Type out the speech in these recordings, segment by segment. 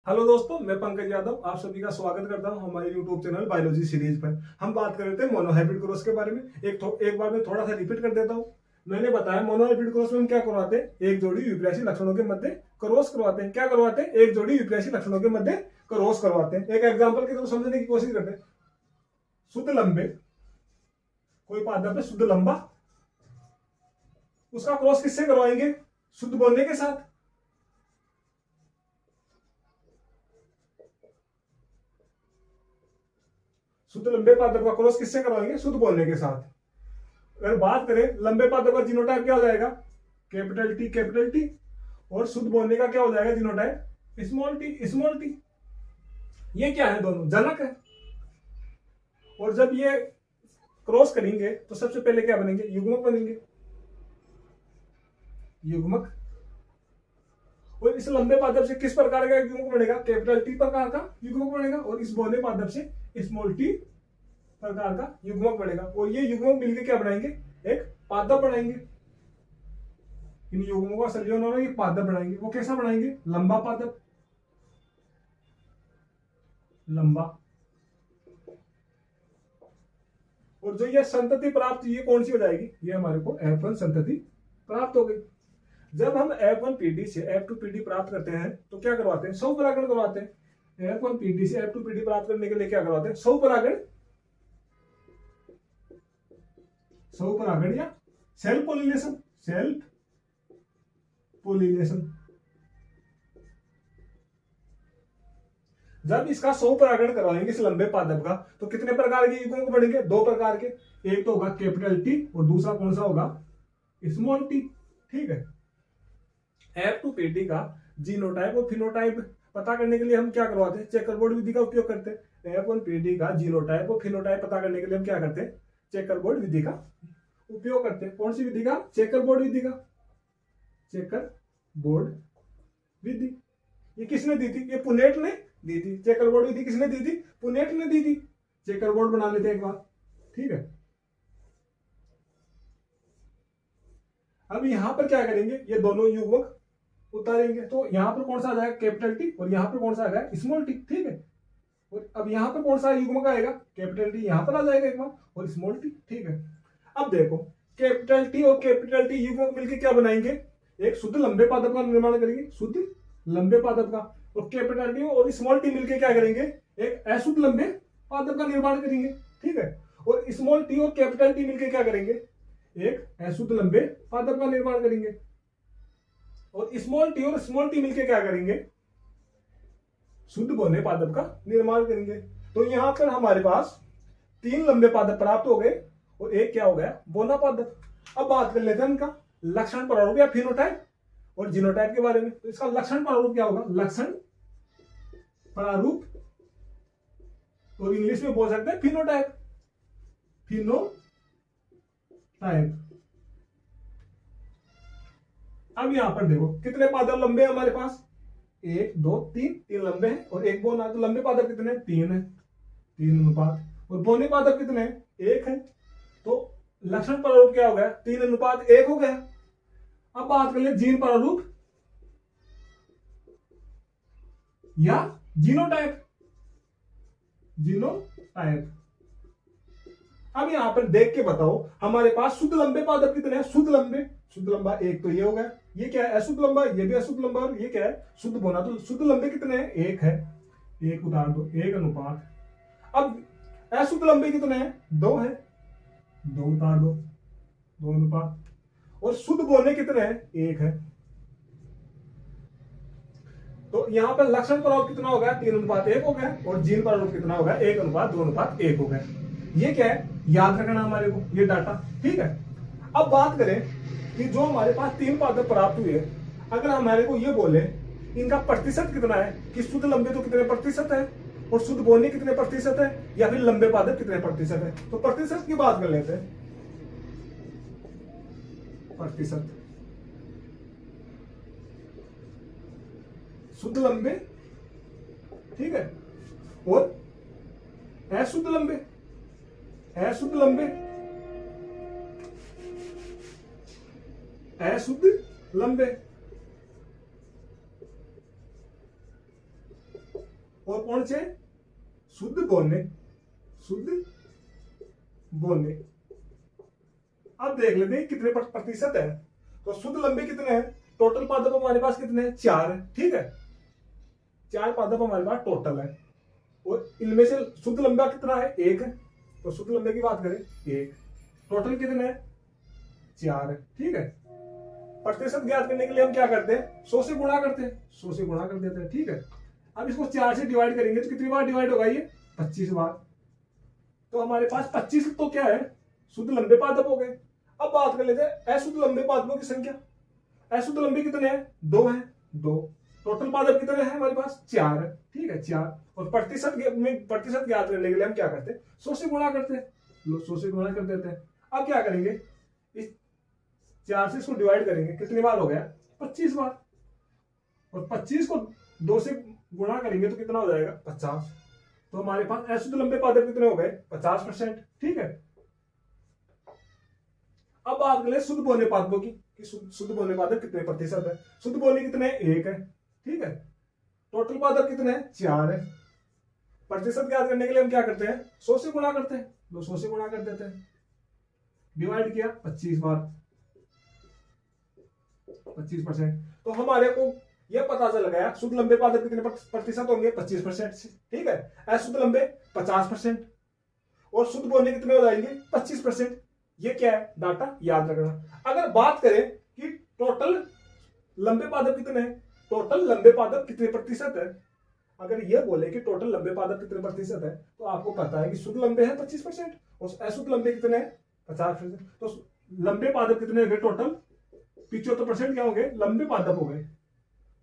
Hello दोस्तों, मैं पंकज यादव आप सभी का स्वागत करता हूं हमारे यूट्यूब चैनल बायोलॉजी सीरीज पर। हम बात कर रहे थे मोनोहाइब्रिड क्रॉस के बारे में। एक बार मैं थोड़ा सा रिपीट कर देता हूं। मैंने बताया मोनोहाइब्रिड क्रॉस में हम क्या करवाते हैं, एक जोड़ी विपरीत लक्षणों के मध्य क्रॉस करवाते हैं। क्या करवाते हैं? एक जोड़ी विपरीत लक्षणों के मध्य क्रॉस करवाते हैं। एक एग्जाम्पल के थ्रू समझने की कोशिश करते हैं। शुद्ध लंबे, कोई पादप है शुद्ध लंबा, उसका क्रॉस किससे करवाएंगे? शुद्ध बोलने के साथ। शुद्ध लंबे पादप का क्रॉस किससे करवाएंगे? शुद्ध बोलने के साथ। अगर बात करें लंबे पादप का जीनोटाइप क्या हो जाएगा? Capital T. और शुद्ध बोलने का क्या हो जाएगा जीनोटाइप? Small T. ये क्या है? दोनों जनक है। और जब ये क्रॉस करेंगे तो सबसे पहले क्या बनेंगे? युग्मक बनेंगे। युग्मक। और इस लंबे पादप से किस प्रकार का युग्मक बनेगा? कैपिटल टी प्रकार का युग्मक बनेगा। और इस बोले पादप से स्मॉल टी प्रकार का युग्मक बनेगा। और ये युग्मक मिलकर क्या बनाएंगे? एक पादप बनाएंगे। इन युग्मकों का संयोजन होगा, ये पादप बनाएंगे। वो कैसा बनाएंगे? लंबा पादप। लंबा। और जो ये संतति प्राप्त, ये कौन सी हो जाएगी? ये हमारे को F1 संतति प्राप्त हो गई। जब हम F1 पीडी से F2 पीडी प्राप्त करते हैं तो क्या करवाते हैं? स्वपरागण करवाते हैं। F1 पीडी से F2 पीडी प्राप्त करने के लिए क्या करवाते हैं? स्वपरागण या सेल्फ पोलिनेशन। जब इसका स्वपरागण करवाएंगे इस लंबे पादप का, तो कितने प्रकार के युग्मक बनेंगे? दो प्रकार के। एक तो होगा कैपिटल टी और दूसरा कौन सा होगा? Small T. ठीक है। F2 पीडी का जीनोटाइप और फिनोटाइप पता करने के लिए हम क्या करवाते हैं? चेकरबोर्ड विधि का उपयोग करते हैं। F1 पीडी का जीनोटाइप और फिनोटाइप पता करने के लिए हम क्या करते हैं? चेकरबोर्ड विधि का उपयोग करते हैं। कौन सी विधि का? चेकरबोर्ड विधि का। चेकरबोर्ड विधि ये किसने दी थी? ये पुनेट ने दी थी। चेकरबोर्ड विधि किसने दी थी? पुनेट ने दी थी। चेकरबोर्ड बना लेते हैं एक बार। ठीक है। अब यहां पर क्या करेंगे? ये दोनों युग्मक उतारेंगे। तो यहां पर कौन सा आ जाएगा? Capital T. और यहां पर कौन सा आ जाएगा? Small T. ठीक है। और अब यहां पर कौन सा युग्मक आएगा? कैपिटल टी यहां पर आ जाएगा एक बार, और स्मॉल टी। ठीक है। अब देखो, कैपिटल टी और कैपिटल टी युग्मक मिलकर क्या बनाएंगे? एक शुद्ध लंबे पादप का निर्माण करेंगे। शुद्ध लंबे पादप का। और कैपिटल टी और स्मॉल टी मिलकर क्या करेंगे? एक अशुद्ध लंबे पादप का निर्माण करेंगे। ठीक है। और स्मॉल टी और कैपिटल टी मिलकर क्या करेंगे? एक अशुद्ध लंबे पादप का निर्माण करेंगे। और स्मॉल टी मिलकर क्या करेंगे? शुद्ध बोने पादप का निर्माण करेंगे। तो यहां पर हमारे पास 3 लंबे पादप प्राप्त हो गए और एक क्या हो गया? बोना पादप। अब बात कर लेते हैं इनका लक्षण प्रारूप या फिनोटाइप और जीनोटाइप के बारे में। तो इसका लक्षण प्रारूप क्या होगा? लक्षण प्रारूप, और इंग्लिश में बोल सकते हैं फिनोटाइप। अब यहां पर देखो कितने पादप लंबे हैं हमारे पास? 1 2 3 लंबे हैं और एक बोना। तो लंबे पादप कितने हैं? 3 है। 3 अनुपात। और बोने पादप कितने हैं? 1 है। तो लक्षण प्रारूप क्या हो गया? 3:1 हो गया। अब बात कर ले जीन प्रारूप या जीनोटाइप। अब यहां पर देख के बताओ हमारे पास शुद्ध लंबे पादप कितने हैं? शुद्ध लंबा एक तो ये हो गया। ये क्या है? अशुद्ध लंबा। ये भी अशुद्ध लंबा। और ये क्या है? शुद्ध बोना। तो शुद्ध लंबे कितने हैं? 1 है। 1 उतार दो, 1 अनुपात। अब अशुद्ध लंबे कितने हैं? 2 है। 2 उतार दो, 2 अनुपात। और शुद्ध बोने कितने हैं? 1 है। तो यहां पर लक्षण प्रारूप कितना हो गया? 3:1 हो गया। और जीन प्रारूप कितना हो गया? 1:2:1 हो गया। ये क्या है? याद रखना हमारे को ये डाटा। ठीक है। अब बात करें कि जो हमारे पास 3 पादप प्राप्त हुए, अगर हमारे को ये बोले इनका प्रतिशत कितना है कि शुद्ध लंबे तो कितने प्रतिशत है और शुद्ध बोने कितने प्रतिशत है, या फिर लंबे पादप कितने प्रतिशत है, तो प्रतिशत की बात कर लेते हैं। प्रतिशत शुद्ध लंबे, ठीक है, और अशुद्ध लंबे। अशुद्ध लंबे और कौन से शुद्ध बोने, शुद्ध बोने। अब देख लेते हैं कितने प्रतिशत है। तो शुद्ध लंबे कितने हैं, टोटल पादप हमारे पास कितने हैं, 4 है, ठीक है, 4 पादप हमारे पास टोटल है। और इनमें से शुद्ध लंबा कितना है, 1 है। तो शुद्ध लंबे की बात करें 1, टोटल कितने हैं, 4 है, ठीक है। प्रतिशत ज्ञात करने के लिए हम क्या करते हैं, 100 से गुणा करते हैं, 100 से गुणा कर देते हैं, ठीक है। अब इसको 4 से डिवाइड करेंगे तो कितनी बार डिवाइड होगा, ये 25 बार। तो हमारे पास 25 तो क्या है, शुद्ध लंबे पादप हो गए। अब बात कर लेते हैं अशुद्ध लंबे पादपों की संख्या। अशुद्ध लंबे कितने हैं, 2 हैं, 2। टोटल पादप कितने हैं हमारे पास, 4 है, ठीक है, 4। और प्रतिशत ज्ञात करने के लिए हम क्या करते हैं, 100 से गुणा करते हैं, 100 से गुणा कर देते हैं। अब क्या करेंगे, इस 4 से इसको डिवाइड करेंगे, कितनी बार हो गया, 25 बार। और 25 को 2 से गुणा करेंगे तो कितना हो जाएगा, 50। तो हमारे पास अशुद्ध लंबे पादप कितने हो गए, 50%, ठीक है। अब बात करें शुद्ध बोने पादपों की कि शुद्ध बोने पादप कितने प्रतिशत है। शुद्ध बोने कितने हैं, 1 है, ठीक है। टोटल पादप कितने हैं, 4 है। प्रतिशत ज्ञात करने के लिए हम क्या करते हैं, 100 से गुणा करते हैं, 100 से गुणा कर देते हैं, डिवाइड किया 25 बार, 25%। तो हमारे को यह पता चल गया शुद्ध लंबे पादप कितने प्रतिशत होंगे, 25%, ठीक है। अशुद्ध लंबे 50% और शुद्ध बोने कितने हो जाएंगे, 25%। ये क्या है, डाटा याद रखना। अगर बात करें कि टोटल लंबे पादप कितने हैं, टोटल लंबे पादप कितने प्रतिशत है, अगर ये बोले कि टोटल लंबे पादप कितने प्रतिशत है, तो आपको पता है कि शुद्ध लंबे हैं 25% और अशुद्ध लंबे कितने हैं, 50%। तो लंबे पादप कितने हो गए, टोटल 75% क्या हो गए, लंबे पादप हो गए,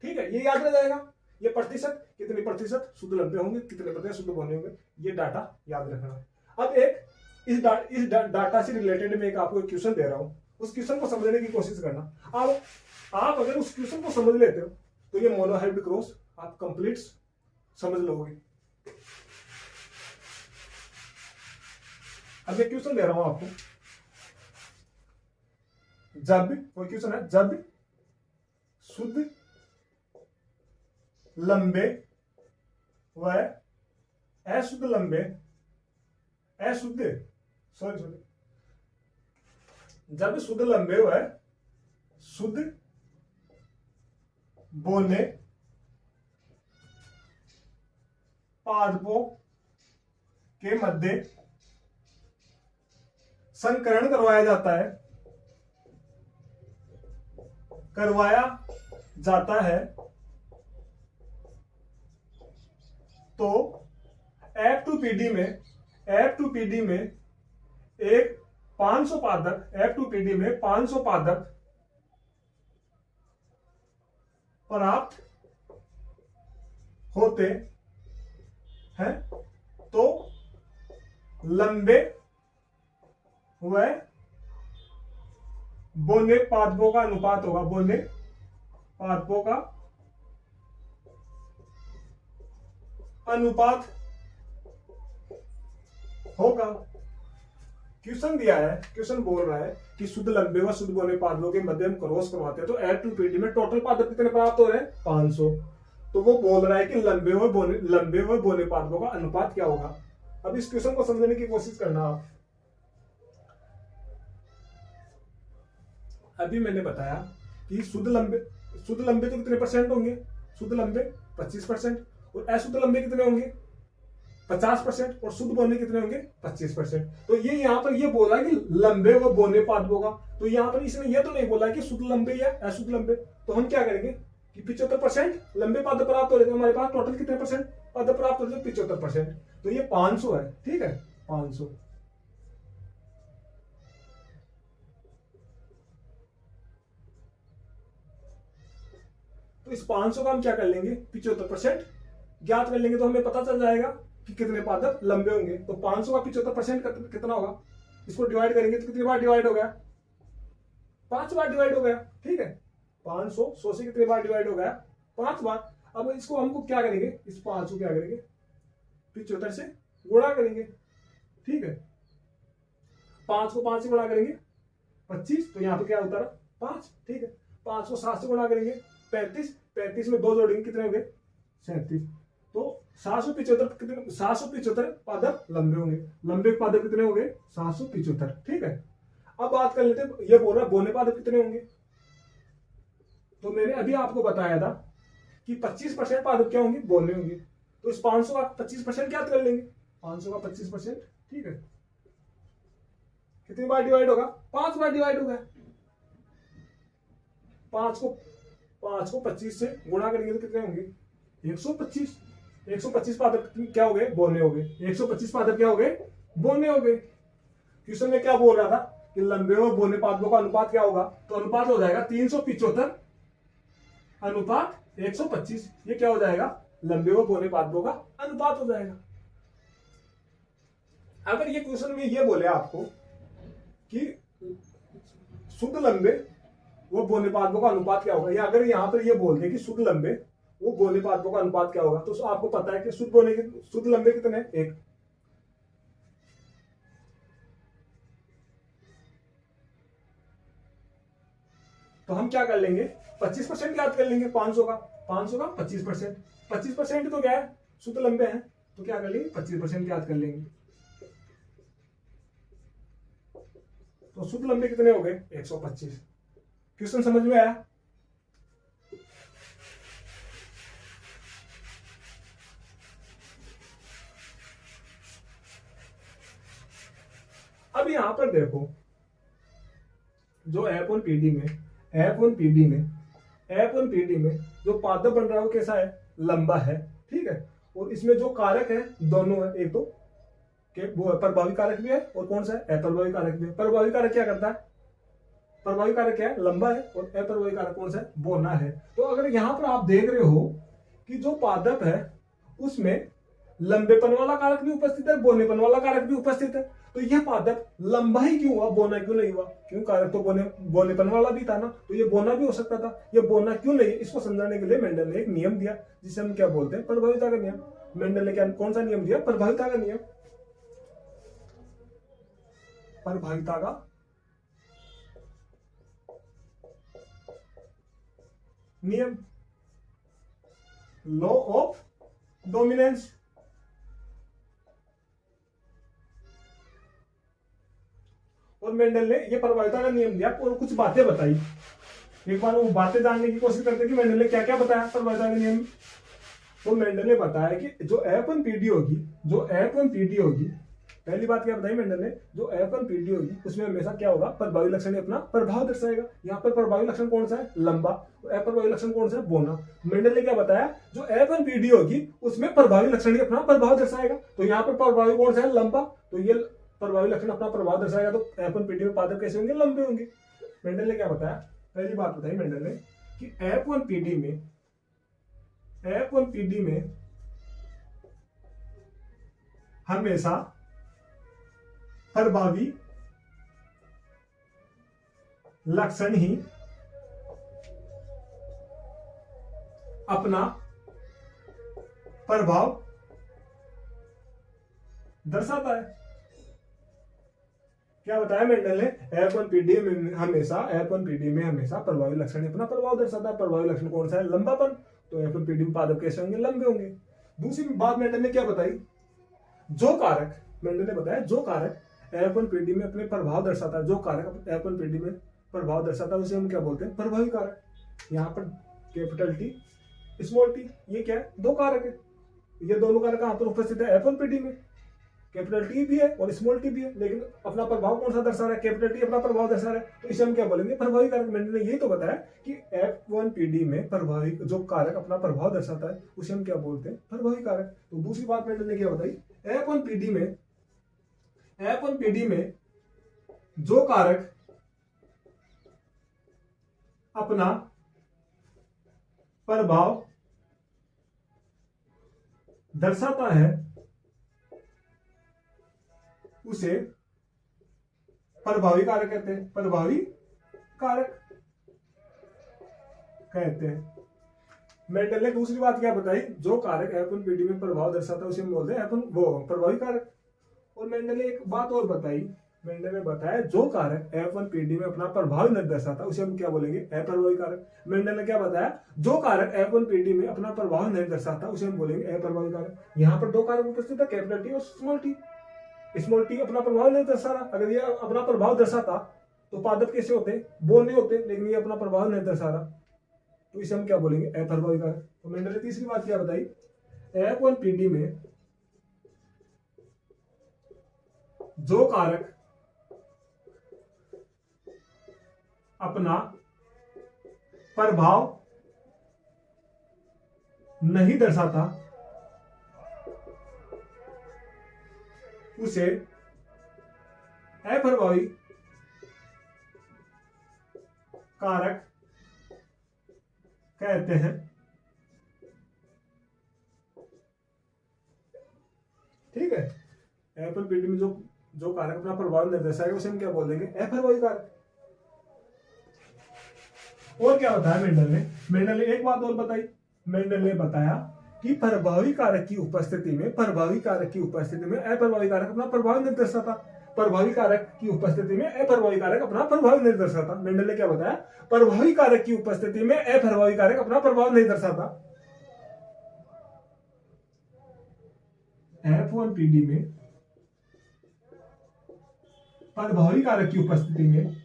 ठीक है। ये याद रह जाएगा, ये प्रतिशत कितने प्रतिशत शुद्ध लंबे होंगे, कितने प्रतिशत शुद्ध बोने होंगे, ये डाटा याद रखना। अब एक इस डाटा से रिलेटेड मैं एक आपको एक क्वेश्चन दे रहा हूं, उस क्वेश्चन को समझने की कोशिश करना। आप अगर उस क्वेश्चन को समझ लेते हो तो ये मोनोहाइब्रिड क्रॉस आप कंप्लीट समझ लोगे। अब एक क्वेश्चन दे रहा हूं आपको, जब कोई क्वेश्चन है, जब शुद्ध लंबे व अशुद्ध लंबे जब शुद्ध लंबे व शुद्ध बोने पादपों के मध्य संकरण करवाया जाता है तो F2PD में एक 500 पादप, F2PD में 500 पादप प्राप्त होते हैं। तो लंबे व बोने पादपों का अनुपात होगा, बोने पादपों का अनुपात होगा। क्वेश्चन दिया है, क्वेश्चन बोल रहा है कि शुद्ध लंबे व शुद्ध बोने पादपों के मध्य हम क्रॉस करवाते हैं तो F2PD में टोटल पादप कितने प्राप्त हो रहे हैं, 500। तो वो बोल रहा है कि लंबे व बोने पादपों का अनुपात क्या होगा। अब इस क्वेश्चन को समझने की कोशिश करना आप। अभी मैंने बताया कि शुद्ध लंबे तो कितने परसेंट होंगे, शुद्ध लंबे 25% और अशुद्ध लंबे कितने होंगे, 50% और शुद्ध बोने कितने होंगे, 25%। तो ये यहाँ पर ये बोला है कि लंबे व बोने पादपों का, तो यहाँ पर इसने ये तो नहीं बोला है कि शुद्ध लंबे या अशुद्ध लंबे। तो हम क्या करेंगे कि 75% लंबे पादप प्राप्त हो रहे थे, हमारे पास टोटल कितने परसेंट पादप प्राप्त हो रहे थे, 75%। तो ये 500 है, ठीक है, 500। तो इस 500 का हम क्या कर लेंगे, 75% ज्ञात कर लेंगे तो हमें पता चल जाएगा कि कितने पादप लंबे होंगे। तो 500 का 75% कितना होगा, इसको डिवाइड करेंगे तो कितनी बार डिवाइड हो गया, 5 बार डिवाइड हो गया, ठीक है। 500 100 से कितनी बार डिवाइड हो गया, 5 बार। अब इसको हमको क्या करेंगे, इस 5 को क्या करेंगे, 75 से गुणा करेंगे, ठीक है। 5 को 5 से गुणा करेंगे 25, तो यहाँ पे क्या होता है 5, ठीक है। 5 को 7 से गुणा करेंगे 35 में 2 जोड़ेंगे कितने हो गए, 37। तो 775 कितने, 775 पादप लंबे होंगे। लंबे पादप कितने हो गए? 775। ठीक है, अब बात कर लेते हैं, ये बोल रहा है बोने पादप कितने होंगे। तो मैंने अभी आपको बताया था कि 25% पादप क्या होंगे? बोने होंगे। तो इस 500 का 25% क्या कर लेंगे? 500 का 25%। ठीक है, कितनी बार डिवाइड होगा? 5 बार डिवाइड होगा। 5 को 25 से गुणा करेंगे तो कितने होंगे? 125। 125 पादप क्या हो गए? बोने हो गए। 125 पादप क्या हो गए? बोने हो गए। क्वेश्चन में क्या बोल रहा था कि लंबे और बोने पादपों का अनुपात क्या होगा? तो अनुपात हो जाएगा 375 अनुपात 125। ये क्या हो जाएगा? लंबे और बोने पादपों का अनुपात हो जाएगा। अगर ये क्वेश्चन में ये बोले आपको कि शुद्ध लंबे वो बोने पादपों का अनुपात क्या होगा, या अगर यहां पर ये बोल दे कि शुद्ध लंबे वो बोने पादपों का अनुपात क्या होगा, तो आपको पता है कि शुद्ध लंबे कितने? 1। तो हम क्या कर लेंगे? 25% याद कर लेंगे 500 का। 500 का 25%। 25% तो क्या है? शुद्ध लंबे हैं, तो क्या कर लेंगे? 25% याद कर लेंगे। तो शुद्ध लंबे कितने हो गए? 125। क्वेश्चन समझ में आया? अब यहां पर देखो, जो F1PD में जो पादप बन रहा है वो कैसा है? लंबा है। ठीक है, और इसमें जो कारक है दोनों है, एक तो वो प्रभावी कारक भी है और कौन सा है? अप्रभावी कारक भी है। प्रभावी कारक क्या करता है? प्रभावी कारक क्या है? लंबा है। और अप्रभावी कारक कौन सा है? बोना है। तो अगर यहां पर आप देख रहे हो कि जो पादप है उसमें लंबेपन वाला कारक भी उपस्थित है, बोनेपन वाला कारक भी उपस्थित है, तो यह पादप लंबा ही क्यों हुआ? बोना क्यों नहीं हुआ? क्यों? कारक तो बोनेपन वाला भी था ना, तो ये बोना भी हो सकता था। ये बोना क्यों नहीं? इसको समझाने के लिए मेंडल ने एक नियम दिया जिसे हम क्या बोलते हैं? प्रभाविता का नियम। मेंडल ने क्या कौन सा नियम दिया? प्रभाविता का नियम। प्रभाविता का नियम, लॉ ऑफ डोमिनेंस। और मेंडल ने ये प्रभाविता का नियम दिया और कुछ बातें बताई। एक बार वो बातें जानने की कोशिश करते कि मेंडल ने क्या क्या बताया प्रभाविता का नियम। तो मेंडल ने बताया कि जो F1PD होगी, पहली बात क्या बताई मेंडल ने? जो F1PD होगी उसमें हमेशा क्या होगा? प्रभावी लक्षण अपना प्रभाव दर्शाएगा। यहाँ पर प्रभावी लक्षण कौन सा है? लंबा। अप्रभावी लक्षण कौन सा है? बोना। मेंडल ने क्या बताया? जो F1PD होगी उसमें प्रभावी लक्षण अपना प्रभाव दर्शाएगा। तो यहाँ पर प्रभावी कौन सा है? लंबा। तो ये प्रभावी लक्षण अपना प्रभाव दर्शाएगा, तो F1PD में पादप कैसे होंगे? लंबे होंगे। मेंडल ने क्या बताया? पहली बात बताई मेंडल ने कि F1PD में हमेशा प्रभावी लक्षण ही अपना प्रभाव दर्शाता है। क्या बताया मेंडल ने? F1PD में हमेशा प्रभावी लक्षण अपना प्रभाव दर्शाता है। प्रभावी लक्षण कौन सा है? लंबापन। तो F1PD में पादप कैसे होंगे? लंबे होंगे। दूसरी बात मेंडल ने क्या बताई? जो कारक, मेंडल ने बताया जो कारक F1PD में अपने प्रभाव दर्शाता है, जो कारक F1PD में प्रभाव दर्शाता है उसे हम क्या बोलते हैं? प्रभावी कारक। यहाँ पर कैपिटल T, स्मॉल t, ये क्या है? दो कारक है। ये दोनों कारक कहां पर उपस्थित है? F1PD में। कैपिटल T भी है और स्मॉल t भी है, लेकिन अपना प्रभाव कौन सा दर्शा रहा है? कैपिटल T अपना प्रभाव दर्शा रहा है, तो इसे हम क्या बोलेंगे? प्रभावी कारक। मैंने यही तो बताया कि F1PD में प्रभावी जो कारक अपना प्रभाव दर्शाता है उसे हम क्या बोलते हैं? प्रभावी कारक। तो दूसरी बात मैंने क्या बताई? F1PD में जो कारक अपना प्रभाव दर्शाता है उसे प्रभावी कारक कहते हैं। प्रभावी कारक कहते हैं। मेंडल ने दूसरी बात क्या बताई? जो कारक F1PD में प्रभाव दर्शाता है उसे हम बोलते हैं वो प्रभावी कारक। और मेंडल ने एक बात और बताई मेंडल ने बताया जो कारक F1PD में अपना प्रभाव नहीं दर्शाता उसे हम क्या बोलेंगे, अप्रभावी कारक। मेंडल ने क्या बताया, जो कारक F1PD में अपना प्रभाव नहीं दर्शाता उसे हम बोलेंगे अप्रभावी कारक। यहाँ पर दो कारक उपस्थित है, कैपिटल टी और स्मॉल टी। स्मॉल टी अपना प्रभाव नहीं दर्शा रहा, अगर ये अपना प्रभाव दर्शाता तो पादप कैसे होते, बोल नहीं होते, लेकिन ये अपना प्रभाव नहीं दर्शा रहा तो इसे हम क्या बोलेंगे, अप्रभावी कारक। तो मेंडल ने तीसरी बात क्या बताई, F1PD में जो कारक अपना प्रभाव नहीं दर्शाता उसे अप्रभावी कारक कहते हैं। ठीक है, F1PD में जो कारक अपना प्रभाव नहीं दर्शाएगा उसे हम क्या बोल देंगे, अप्रभावी कारक। और क्या बताया मेंडल ने एक बात और बताई। मेंडल ने बताया कि प्रभावी कारक की उपस्थिति में अप्रभावी कारक अपना प्रभाव नहीं दर्शाता, प्रभावी कारक की उपस्थिति में अप्रभावी कारक अपना प्रभाव नहीं दर्शाता। मेंडल ने क्या बताया, प्रभावी कारक की उपस्थिति में अप्रभावी कारक अपना प्रभाव नहीं दर्शाता। F1PD में प्रभावी कारक की उपस्थिति में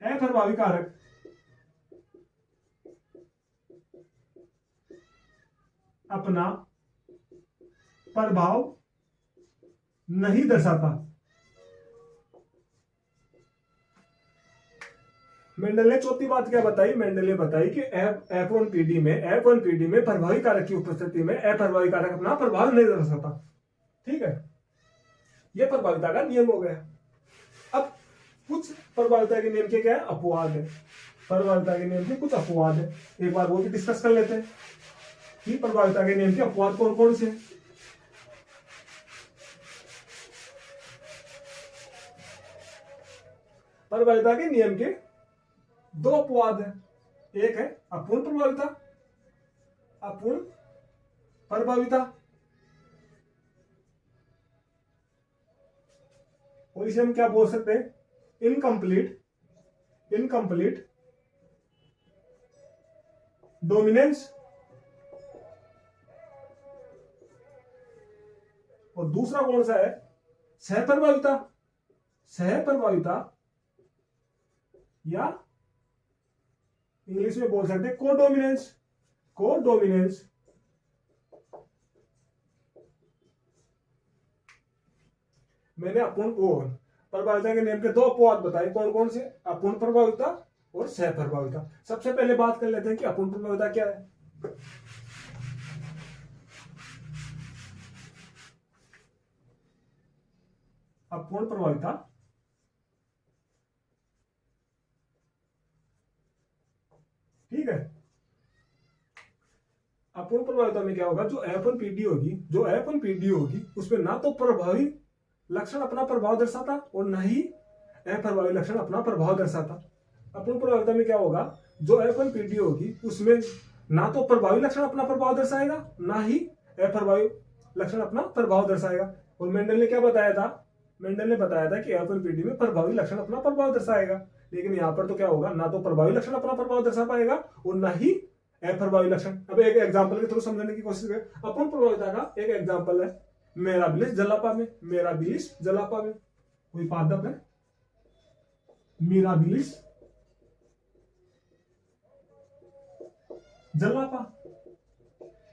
अप्रभावी कारक अपना प्रभाव नहीं दर्शाता। मेंडल ने चौथी बात क्या बताई, मेंडल ने बताई कि F1PD में प्रभावी कारक की उपस्थिति में अप्रभावी कारक अपना प्रभाव नहीं दर्शाता। ठीक है, यह प्रभाविता का नियम हो गया। अब कुछ प्रभाविता के नियम के क्या है, अपवाद है। प्रभाविता के नियम के कुछ अपवाद है, एक बार वो भी डिस्कस कर लेते हैं कि प्रभाविता के नियम के अपवाद कौन कौन से हैं। प्रभाविता के नियम के दो अपवाद है, एक है अपूर्ण प्रभाविता और इसे हम क्या बोल सकते हैं, इनकम्प्लीट डोमिनेंस। और दूसरा कौन सा है, सहप्रभाविता या इंग्लिश में बोल सकते हैं कोडोमिनेंस। मैंने अपूर्ण प्रभाविता के नियम के दो अपवाद बताए, कौन कौन से, अपूर्ण प्रभाविता और सहप्रभाविता। सबसे पहले बात कर लेते हैं कि अपूर्ण प्रभाविता क्या है। अपूर्ण प्रभाविता ठीक है, अपूर्ण प्रभाविता में क्या होगा, जो F1PD होगी उसमें ना तो प्रभावी लक्षण अपना प्रभाव दर्शाता और ना ही अप्रभावी लक्षण अपना प्रभाव दर्शाता। अपूर्ण प्रभाविता में क्या होगा, जो F1PD होगी उसमें ना तो प्रभावी लक्षण अपना प्रभाव दर्शाएगा ना ही अप्रभावी लक्षण अपना प्रभाव दर्शाएगा। और मेंडल ने क्या बताया था, मेंडल ने बताया था कि F1PD में प्रभावी लक्षण अपना प्रभाव दर्शाएगा, लेकिन यहां पर तो क्या होगा, ना तो प्रभावी लक्षण अपना प्रभाव दर्शा पाएगा और ना ही अप्रभावी लक्षण। अब एक एग्जांपल के थ्रू समझने की कोशिश करें। अपूर्ण प्रभाविता का एक एग्जांपल है मिराबिलिस जलापा में कोई पादप है मिराबिलिस जलापा।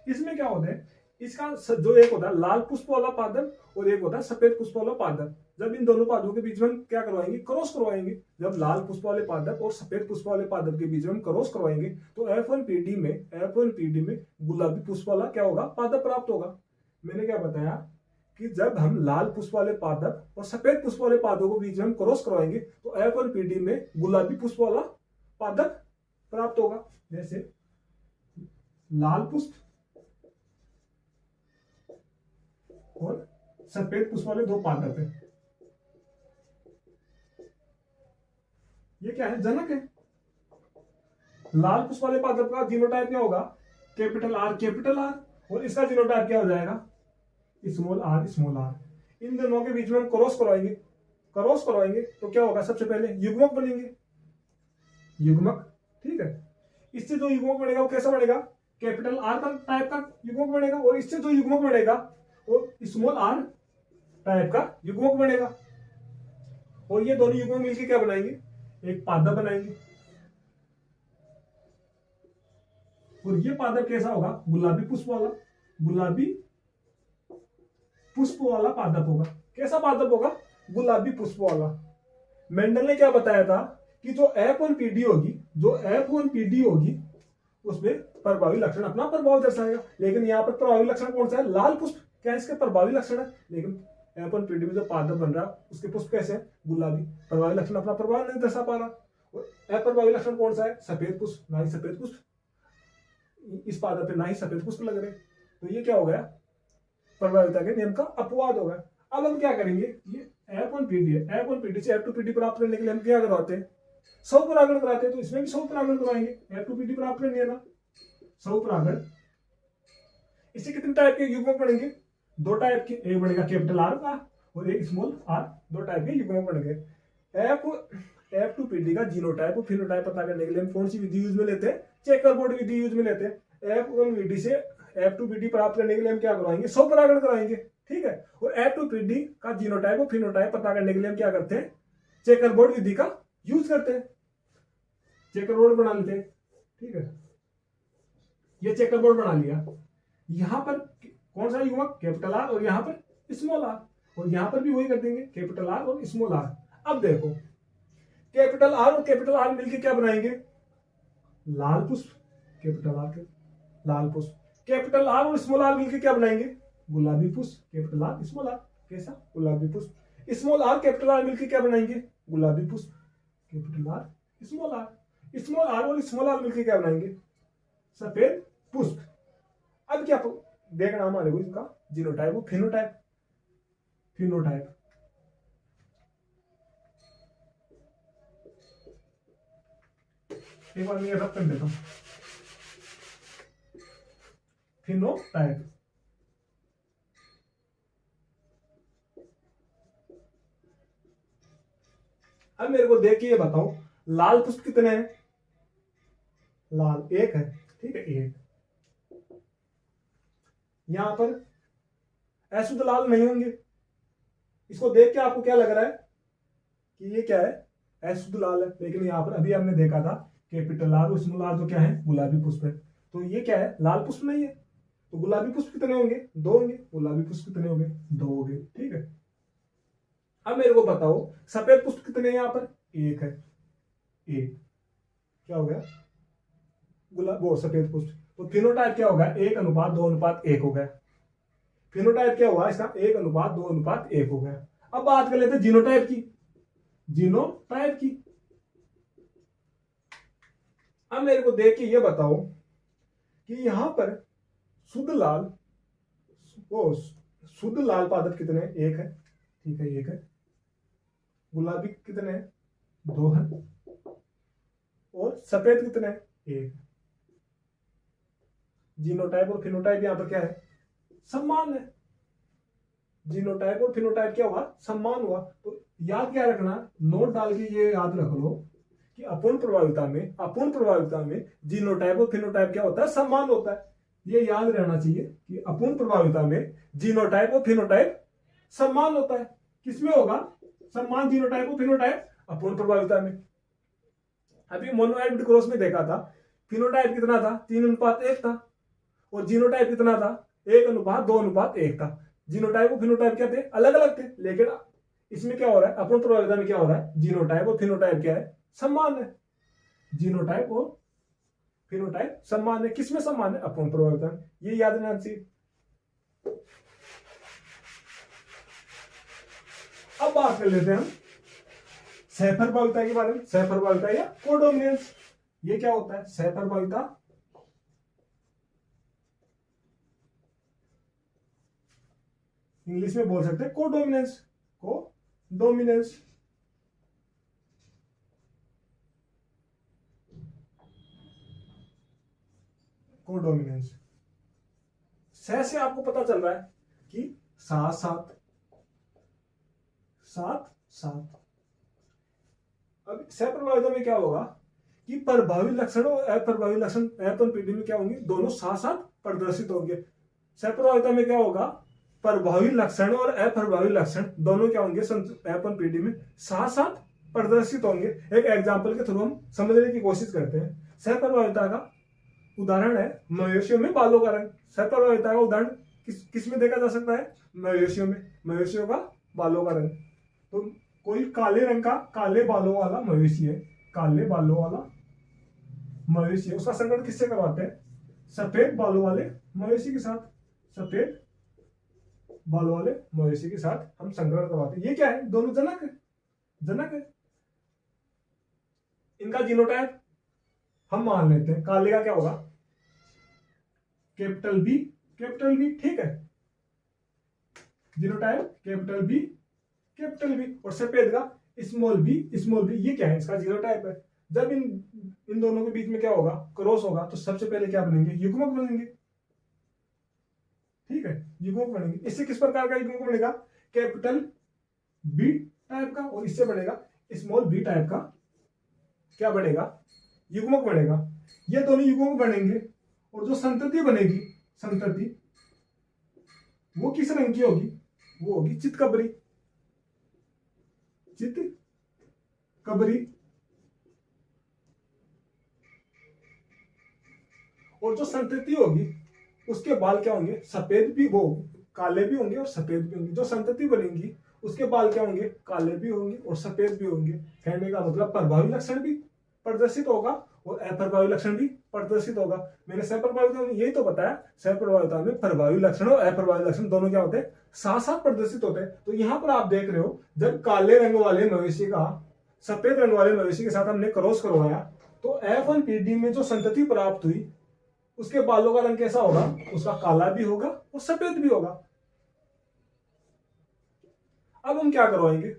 इसमें क्या होता है, इसका जो एक होता है लाल पुष्प वाला पादप और एक होता है सफेद पुष्प वाला पादप। जब इन दोनों पादपों के बीच में हम क्या करवाएंगे, क्रॉस करवाएंगे। जब लाल पुष्प वाले पादप और सफेद पुष्प वाले पादप के बीच में हम क्रॉस करवाएंगे तो F1PD में गुलाबी पुष्प वाला क्या होगा, पादप प्राप्त होगा। मैंने क्या बताया कि जब हम लाल पुष्प वाले पादप और सफेद पुष्प वाले पादपों को बीच में हम क्रॉस करवाएंगे तो F1PD में गुलाबी पुष्प वाला पादप प्राप्त होगा। जैसे लाल पुष्प और सफेद पुष्प वाले दो पादप है, ये क्या है, जनक है। लाल पुष्प वाले पादप का जीनोटाइप क्या होगा? कैपिटल आर, और इसका जीनोटाइप क्या हो जाएगा? Small are. इन दोनों के बीच में हम क्रॉस करवाएंगे तो क्या होगा? सबसे पहले युग्मक बनेंगे, युग्मक, ठीक है। इससे जो युग्मक बनेगा वो कैसा बनेगा? कैपिटल आर का टाइप का युग्मक बनेगा, और इससे जो युग्मक बनेगा वो स्मॉल आर टाइप का युग्मक बनेगा, और ये दोनों युग्मक मिलकर क्या बनाएंगे? एक पादप बनाएंगे। और ये पादप कैसा होगा? गुलाबी पुष्प वाला पादप होगा। कैसा पादप होगा? गुलाबी पुष्प वाला। मेंडल ने क्या बताया था कि जो F1PD होगी उसमें प्रभावी लक्षण अपना प्रभाव दर्शाएगा। लेकिन यहाँ पर प्रभावी लक्षण कौन सा है? लाल पुष्प। क्या इसके प्रभावी लक्षण है? लेकिन F1PD में जो पादप बन रहा है उसके पुष्प कैसे है? गुलाबी। प्रभावी लक्षण अपना प्रभाव नहीं दर्शा पा रहा। और अप्रभावी लक्षण कौन सा है? सफेद पुष्प। ना ही सफेद पुष्प इस पादप पे, ना ही सफेद पुष्प लग रहे। तो ये क्या हो गया? प्रभाविता के नियम का अपवाद होगा। अब हम क्या करेंगे? ये F1PD है, F1PD से F2PD प्राप्त करने के लिए हम क्या करवाते हैं? स्वपरागण कराते हैं। तो इसमें भी स्वपरागण करवाएंगे। F2PD प्राप्त करने ना स्वपरागण। इससे कितने टाइप के युग्मक बनेंगे? दो टाइप के, एक बनेगा कैपिटल आर का और एक स्मॉल आर। दो टाइप के युग्मक बनेंगे। F2PD का जीनोटाइप और फिनोटाइप पता करने के लिए हम कौन सी विधि यूज में लेते हैं? चेकरबोर्ड विधि यूज में लेते हैं। F1PD से F2PD प्राप्त करने के लिए हम क्या करवाएंगे? स्वपरागण कराएंगे, ठीक है। और F2PD का जीनोटाइप और फिनोटाइप पता करने के लिए हम क्या करते हैं? चेकरबोर्ड विधि का यूज करते हैं। चेकरबोर्ड बना लेते हैं, ठीक है। ये चेकरबोर्ड बना लिया। यहां पर कौन सा युग्मक? कैपिटल आर, और यहां पर स्मॉल आर, और यहां पर भी वही कर देंगे, कैपिटल आर और स्मॉल आर। अब देखो, कैपिटल आर और कैपिटल आर मिलकर क्या बनाएंगे? लाल पुष्प। कैपिटल आर के लाल पुष्प। कैपिटल आर और स्मॉल आर मिलकर क्या बनाएंगे? गुलाबी पुष्प। कैपिटल आर स्मॉल आर कैसा? गुलाबी पुष्प। स्मॉल आर कैपिटल आर मिलकर क्या बनाएंगे? गुलाबी पुष्प। Capital R small R. Small R और स्मॉल आर मिलकर क्या बनाएंगे? सफेद पुष्प। अब क्या देखना हमारे को इसका जीनोटाइप और फिनोटाइप। एक बार मैं रब कर देता हूं। फिनोटाइप, अब मेरे को देख के ये बताओ, लाल पुष्प कितने हैं? लाल एक है, ठीक है, एक। यहां पर अशुद्ध लाल नहीं होंगे। इसको देख के आपको क्या लग रहा है कि ये क्या है? अशुद्ध लाल है। लेकिन यहां पर अभी हमने देखा था कैपिटल आर और स्मॉल आर जो क्या है? गुलाबी पुष्प है। तो ये क्या है? लाल पुष्प नहीं है। तो गुलाबी पुष्प कितने होंगे? दो होंगे। गुलाबी पुष्प कितने होंगे? दो होंगे, ठीक है। अब मेरे को बताओ सफेद पुष्प कितने हैं? यहां पर एक है, एक। क्या हो गया? वो सफेद पुष्प। तो फिनोटाइप क्या होगा? 1:2:1 हो गया। फिनोटाइप क्या हुआ इसका? 1:2:1 हो गया। अब बात कर लेते हैं जीनोटाइप की। अब मेरे को देख के ये बताओ कि यहां पर शुद्ध लाल पादप कितने हैं? एक है, ठीक है, एक है। गुलाबी कितने हैं? दो है। और सफेद कितने हैं? एक। जीनोटाइप और फिनोटाइप यहां पर क्या है? समान है। जीनोटाइप और फिनोटाइप क्या हुआ? समान हुआ। तो याद क्या रखना, नोट डाल के ये याद रख लो कि अपूर्ण प्रभाविता में जीनोटाइप और फिनोटाइप क्या होता है? समान होता है। ये याद रहना चाहिए कि अपूर्ण प्रभाविता में जीनोटाइप और फिनोटाइप समान होता है। किसमें होगा समान? जीनोटाइप और फिनोटाइप अपूर्ण प्रभाविता में। अभी मोनोहाइब्रिड क्रॉस में देखा था, फिनोटाइप कितना था? 3:1 था, और जीनोटाइप कितना था? 1:2:1 था। जीनोटाइप और फिनोटाइप क्या थे? अलग अलग थे। लेकिन इसमें क्या हो रहा है? अपूर्ण प्रभाविता में क्या हो रहा है? जीनोटाइप और फिनोटाइप क्या है? समान है। जीनोटाइप और फिनोटाइप समान है। किसमें समान है? अपूर्ण प्रभाविता में। ये याद रहना चाहिए। अब बात कर लेते हैं हम सहप्रभाविता के बारे में। सहप्रभाविता या कोडोमिनेंस, ये क्या होता है? सहप्रभाविता इंग्लिश में बोल सकते हैं कोडोमिनेंस। कोडोमिनेंस। से आपको पता चल रहा है कि 7 7 7 7। अब सहप्रभाविता में क्या होगा कि प्रभावी लक्षण और अप्रभावी लक्षण F1 PD में क्या होंगे, दोनों साथ साथ प्रदर्शित होंगे। सहप्रभाविता में क्या होगा, प्रभावी लक्षण और अप्रभावी लक्षण दोनों क्या होंगे F1 PD में साथ साथ प्रदर्शित होंगे। एक एग्जांपल के थ्रू हम समझने की कोशिश करते हैं। सहप्रभाविता का उदाहरण है मवेशियों में बालों का रंग। सहप्रभाविता का उदाहरण किस में देखा जा सकता है, मवेशियों में, मवेशियों का बालों का रंग। तो कोई काले रंग का, काले बालों वाला मवेशी है, काले बालों वाला मवेशी है, उसका संकरण किससे करवाते हैं, सफेद बालों वाले मवेशी के साथ। सफेद बालों वाले मवेशी के साथ हम संकरण करवाते हैं। ये क्या है, दोनों जनक है, जनक है। इनका जीनोटाइप हम मान लेते हैं। काले का क्या होगा, कैपिटल बी, कैपिटल बी, ठीक है। Genotype capital B, capital B. और सफेद का स्मॉल बी, स्मॉल बी। ये क्या है, इसका जीनोटाइप है। जब इन दोनों के बीच में क्या होगा, क्रॉस होगा, तो सबसे पहले क्या बनेंगे, युग्मक बनेंगे, ठीक है, युग्मक बनेंगे। इससे किस प्रकार का युग्मक बनेगा, कैपिटल बी टाइप का, और इससे बनेगा स्मॉल बी टाइप का क्या बनेगा, युग्मक बनेगा। ये दोनों युग्मक बनेंगे। और जो संतति बनेगी, संतति वो किस रंग की होगी, वो होगी चितकबरी, चितकबरी। और जो संतति होगी उसके बाल क्या होंगे, सफेद भी, वो काले भी होंगे और सफेद भी होंगे। जो संतति बनेगी उसके बाल क्या होंगे, काले भी होंगे और सफेद भी होंगे। कहने का मतलब प्रभावी लक्षण भी प्रदर्शित होगा और अप्रभावी लक्षण भी प्रदर्शित होगा। मैंने सहप्रभाविता में यही तो बताया, सहप्रभाविता में प्रभावी लक्षण और अप्रभावी लक्षण दोनों क्या होते हैं, साथ साथ प्रदर्शित होते हैं। तो यहां पर आप देख रहे हो, जब काले रंग वाले मवेशी का सफेद रंग वाले मवेशी के साथ हमने क्रॉस करवाया, तो F1 PD में जो संतति प्राप्त हुई उसके बालों का रंग कैसा होगा, उसका काला भी होगा और सफेद भी होगा। अब हम क्या करवाएंगे,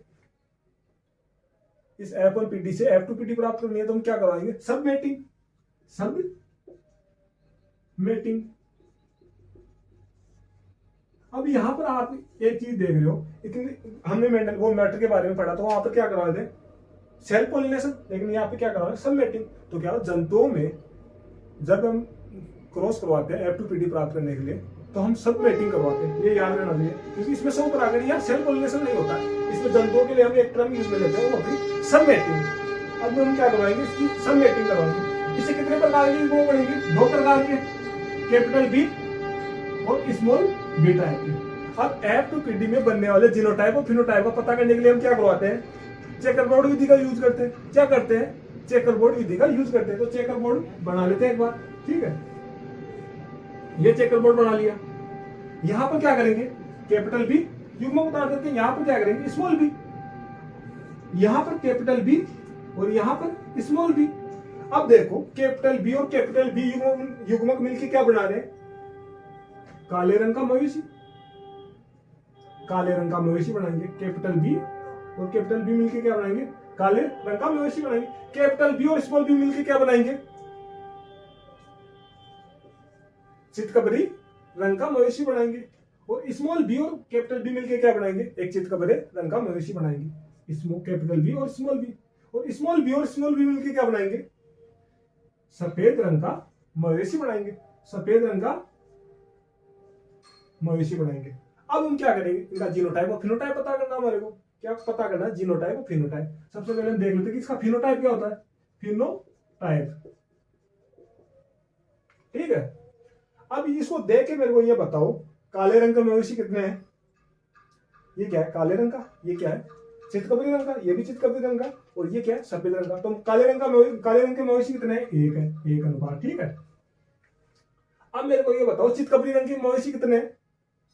इस F1 PD से F2 PD प्राप्त करनी है, तो हम क्या करवाएंगे, सब मेटिंग, सब मेटिंग। अब यहां पर आप एक चीज देख रहे हो, इतनी हमने मैटर के बारे में पढ़ा, तो वहां पर क्या करवा दे, सेल्फ पॉलिनेशन, लेकिन यहाँ पे क्या करवा, सब मेटिंग। तो क्या जंतुओं में जब हम क्रॉस करवाते हैं F2 PD प्राप्त करने के लिए, तो हम सब मेटिंग करवाते हैं। ये याद रहना चाहिए, क्योंकि इसमें सब परागण या सेल्फ पॉलिनेशन नहीं होता है। इसमें जंतुओं के लिए हम एक टर्म यूज में लेते हैं, वो होती सब मेटिंग। अब हम क्या करवाएंगे, इसकी सब मेटिंग करवाएंगे। इससे कितने प्रकार के युग्मक बनेंगे, 2 प्रकार के, कैपिटल बी और स्मॉल बी टाइप के। अब F2 PD में बनने वाले जीनोटाइप और फिनोटाइप का पता करने के लिए हम क्या करवाते हैं, चेकरबोर्ड विधि का यूज करते हैं। क्या करते हैं, चेकरबोर्ड विधि का यूज करते हैं। तो चेकरबोर्ड बना लेते हैं एक बार, ठीक है। ये चेकरबोर्ड बना लिया। यहां पर क्या करेंगे, कैपिटल बी युग्मक उतार देते हैं। यहां पर क्या करेंगे, स्मॉल बी। यहां पर कैपिटल बी और यहां पर स्मॉल बी। अब देखो, कैपिटल बी और कैपिटल बी युग्मक मिलकर क्या बना रहे हैं, काले रंग का मवेशी, काले रंग का मवेशी बनाएंगे। कैपिटल बी और कैपिटल बी मिलकर क्या बनाएंगे, काले रंग का मवेशी बनाएंगे। कैपिटल बी और स्मॉल बी मिलकर क्या बनाएंगे, चितकबरी रंग का मवेशी बनाएंगे। और स्मॉल बी और कैपिटल बी मिलकर क्या बनाएंगे, एक चितकबरे रंग का मवेशी बनाएंगे। कैपिटल बी और स्मॉल बी, और स्मॉल बी और स्मॉल बी मिलकर क्या बनाएंगे, सफेद रंग का मवेशी बनाएंगे, सफेद रंग का मवेशी बनाएंगे। अब हम क्या करेंगे, इनका जीनोटाइप और फिनोटाइप पता करना हमारे को। क्या पता करना है, जीनोटाइप और फिनोटाइप। सबसे पहले हम देख लेते हैं कि इसका फिनोटाइप क्या होता है, फिनोटाइप, ठीक है। अब इसको देख के मेरे को ये बताओ, काले रंग का मवेशी कितने हैं, ये क्या है, काले रंग का, ये क्या है, चितकबरी रंग का, ये भी चितकबरी रंग का, और ये क्या है, सफेद रंग का। तो काले रंग के मवेशी कितने हैं, एक है, 1 अनुपात, ठीक है। अब मेरे को ये बताओ, चितकबरी रंग के मवेशी कितने हैं,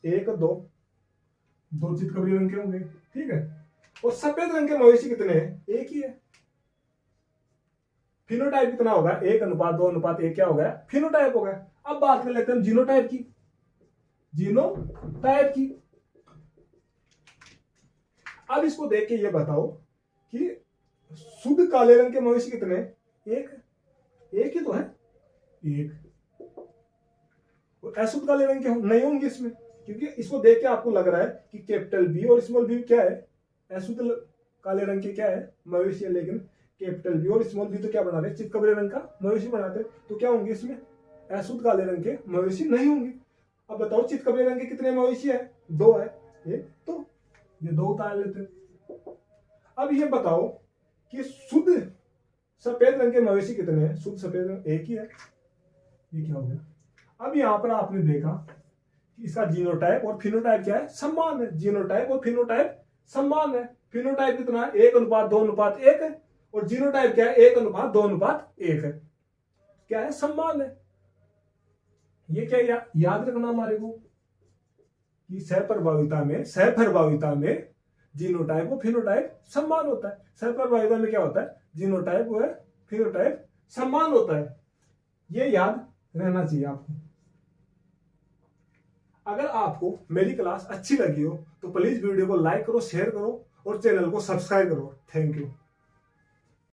1 2 2 चितकबरी रंग के होंगे, ठीक है। और सफेद रंग के मवेशी कितने हैं, 1 ही है। फिनोटाइप कितना होगा, 1 अनुपात 2 अनुपात 1 क्या हो गया, फिनोटाइप हो गया। अब बात कर लेते हैं हम जीनोटाइप की, जीनोटाइप की। अब इसको देख के ये बताओ कि शुद्ध काले रंग के मवेशी कितने, 1 ही तो है, 1। और अशुद्ध काले रंग के नहीं होंगे इसमें, क्योंकि इसको देख के आपको लग रहा है कि कैपिटल बी और स्मॉल बी क्या है, अशुद्ध काले रंग के क्या है, मवेशी है। लेकिन कैपिटल बी और स्मॉल बी तो क्या बना रहे हैं, चितकबरे रंग का मवेशी बनाते हैं, तो क्या होंगे इसमें, अशुद्ध काले रंग के मवेशी नहीं होंगे। अब बताओ चितकबरे रंग के कितने मवेशी है, 2 है, एक तो ये 2 उतार लेते हैं। अब ये बताओ कि शुद्ध सफेद रंग के मवेशी कितने हैं, शुद्ध सफेद रंग एक ही है, ये क्या हो गया। अब यहां पर आपने देखा कि इसका जीनोटाइप और फिनोटाइप क्या है, समान है, जीनोटाइप और फिनोटाइप समान है। फिनोटाइप कितना है, 1:2:1 है, और जीनोटाइप क्या है, 1:2:1 है, क्या है, समान है। ये क्या याद रखना हमारे को कि सहप्रभाविता में जीनोटाइप और फिनोटाइप समान होता है। सहप्रभाविता में क्या होता है, जीनोटाइप व फिनोटाइप समान होता है, ये याद रहना चाहिए आपको। अगर आपको मेरी क्लास अच्छी लगी हो तो प्लीज वीडियो को लाइक करो, शेयर करो और चैनल को सब्सक्राइब करो। Thank you.